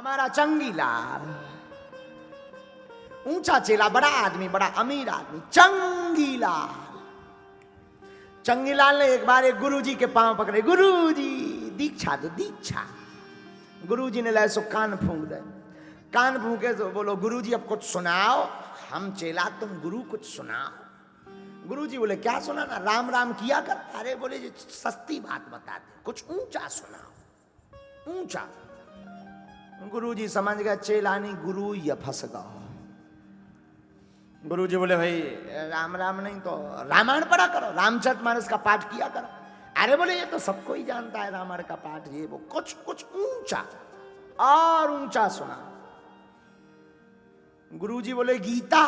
हमारा चंगीलाल, ऊंचा चेला, बड़ा आदमी, बड़ा अमीर आदमी, चंगीलाल। चंगीलाल ने एक बार एक गुरुजी के पांव पकड़े, गुरुजी दीक्षा दो, दीक्षा। गुरुजी ने लाए सो कान फूंक दे, कान फूंके तो बोलो गुरुजी अब कुछ सुनाओ, हम चेला तुम गुरु कुछ सुनाओ। गुरुजी बोले क्या सुनाना, राम राम किया कर। अरे बोले जी सस्ती बात बता दे, कुछ ऊंचा सुनाओ, ऊंचा। गुरुजी समझ गए चेला नहीं गुरु या फंस गया। गुरुजी बोले भाई राम राम नहीं तो रामायण पढ़ा करो, रामचरितमानस का पाठ किया करो। अरे बोले ये तो सबको ही जानता है रामायण का पाठ, ये वो कुछ कुछ ऊंचा और ऊंचा सुना। गुरुजी बोले गीता,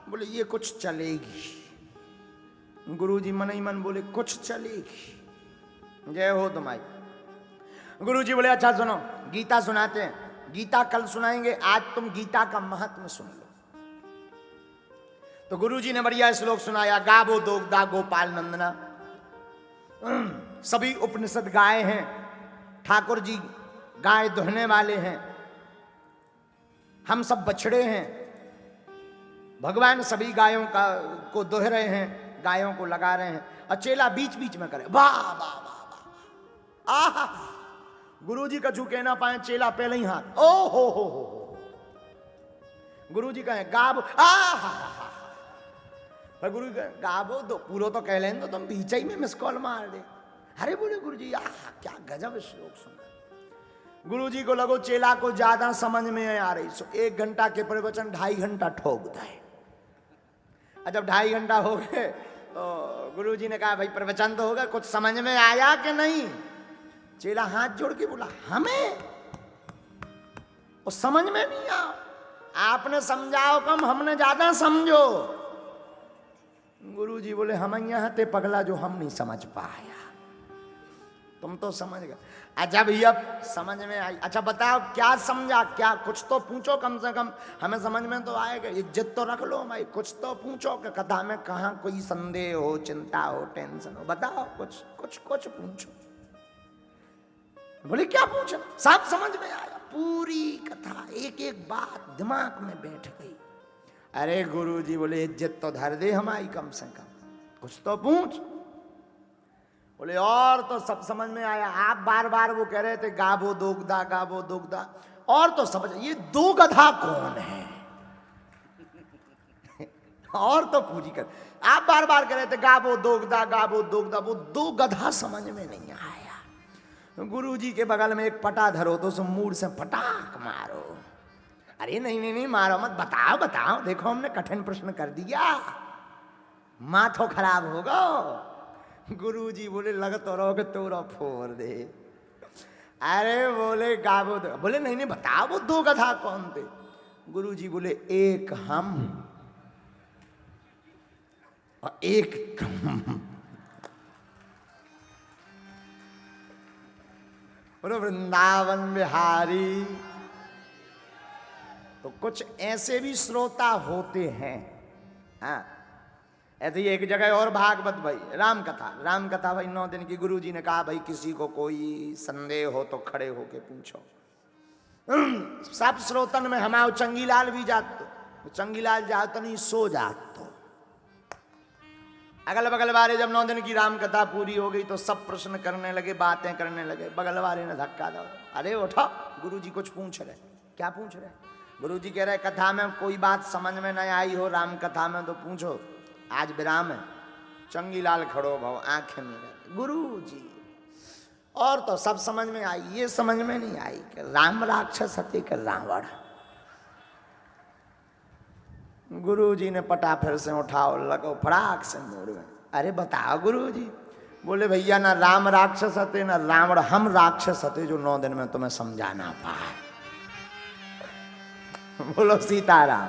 बोले ये कुछ चलेगी। गुरुजी मन ही मन बोले कुछ चलेगी, जय हो तुम्हारी। गुरुजी बोले अच्छा सुनो गीता सुनाते हैं, गीता कल सुनाएंगे, आज तुम गीता का महात्म्य सुन लो। तो गुरुजी ने बढ़िया श्लोक सुनाया, गावो दोग्धा गोपाल नंदना। सभी उपनिषद गाय हैं, ठाकुर जी गाय दुहने वाले हैं, हम सब बछड़े हैं, भगवान सभी गायों को दोह रहे हैं, गायों को लगा रहे हैं। और चेला बीच बीच में करे वाह वाह वाह वाह, आहा। गुरुजी का छू कहना पाए, चेला पहले ही हाथ, ओ हो। गुरुजी कहे गावो, आहा। गुरु गावो दो, पूरा तो कह लें तो तुम बीच ही में मिस कॉल मार दे। अरे बोले गुरुजी आहा क्या गजब श्लोक सुना। गुरुजी को लगो चेला को ज्यादा समझ में आ रही, सो 1 घंटा के प्रवचन 2.5 घंटा ठोक दे। जब 2.5 घंटा हो गए तो गुरुजी ने कहा भाई प्रवचन तो होगा, कुछ समझ में आया कि नहीं। चेला हाथ जोड़ के बोला हमें वो समझ में नहीं आ, आपने समझाओ कम, हमने ज्यादा समझो। गुरुजी बोले हम यहाँ थे पगला जो हम नहीं समझ पाया, तुम तो समझ गए। जब ये समझ में आई, अच्छा बताओ क्या समझा, क्या कुछ तो पूछो कम से कम, हमें समझ में तो आएगा। इज्जत तो रख लो भाई, कुछ तो पूछो कि कथा में कहाँ कोई संदेह हो, चिंता हो, टेंशन हो, बताओ कुछ कुछ कुछ पूछो। बोले क्या पूछा, सब समझ में आया, पूरी कथा एक एक बात दिमाग में बैठ गई। अरे गुरुजी बोले इज्जत तो धर दे हमारी कम से कम, कुछ तो पूछ। बोले और तो सब समझ में आया, आप बार बार वो कह रहे थे गावो दोग्धा, गावो दोग्धा, और तो समझ, ये दो गधा कौन है। और तो पूरी कर, आप बार बार कह रहे थे गावो दोग्धा, गावो दोग्धा, वो 2 गधा समझ में नहीं आया। गुरुजी के बगल में एक पटा धरो तो उस मूड से पटाक मारो। अरे नहीं मारो मत, बताओ बताओ, देखो हमने कठिन प्रश्न कर दिया, माथो खराब होगा। गुरुजी बोले लग तो रहो कि तोरा फोड़ दे। अरे बोले गावो दो, बोले नहीं बताओ वो 2 गधा कौन थे। गुरुजी बोले एक हम और एक तुम। बोलो वृंदावन बिहारी। तो कुछ ऐसे भी श्रोता होते हैं। हाँ ऐसे ही एक जगह और भागवत भाई राम कथा भाई 9 दिन की। गुरुजी ने कहा भाई किसी को कोई संदेह हो तो खड़े होके पूछो। सब श्रोतन में हमारे चंगीलाल भी जात, तो चंगीलाल जात नहीं सो जात। तो अगल बगल वाले जब 9 दिन की राम कथा पूरी हो गई तो सब प्रश्न करने लगे, बातें करने लगे। बगल वाले ने धक्का दो, अरे उठो, गुरुजी कुछ पूछ रहे। क्या पूछ रहे? गुरुजी कह रहे कथा में कोई बात समझ में नहीं आई हो राम कथा में तो पूछो, आज विराम है। चंगीलाल खड़ो भाव आंखें में, गुरुजी और तो सब समझ में आई, ये समझ में नहीं आई कि राम राक्षस हते कि रावण। गुरुजी ने पटा फिर से उठाओ, लगो फड़ाक से मोड़ में। अरे बताओ गुरुजी। बोले भैया ना राम राक्षस हते ना रावण, हम राक्षस हते जो 9 दिन में तुम्हें समझाना पाए। बोलो सीताराम।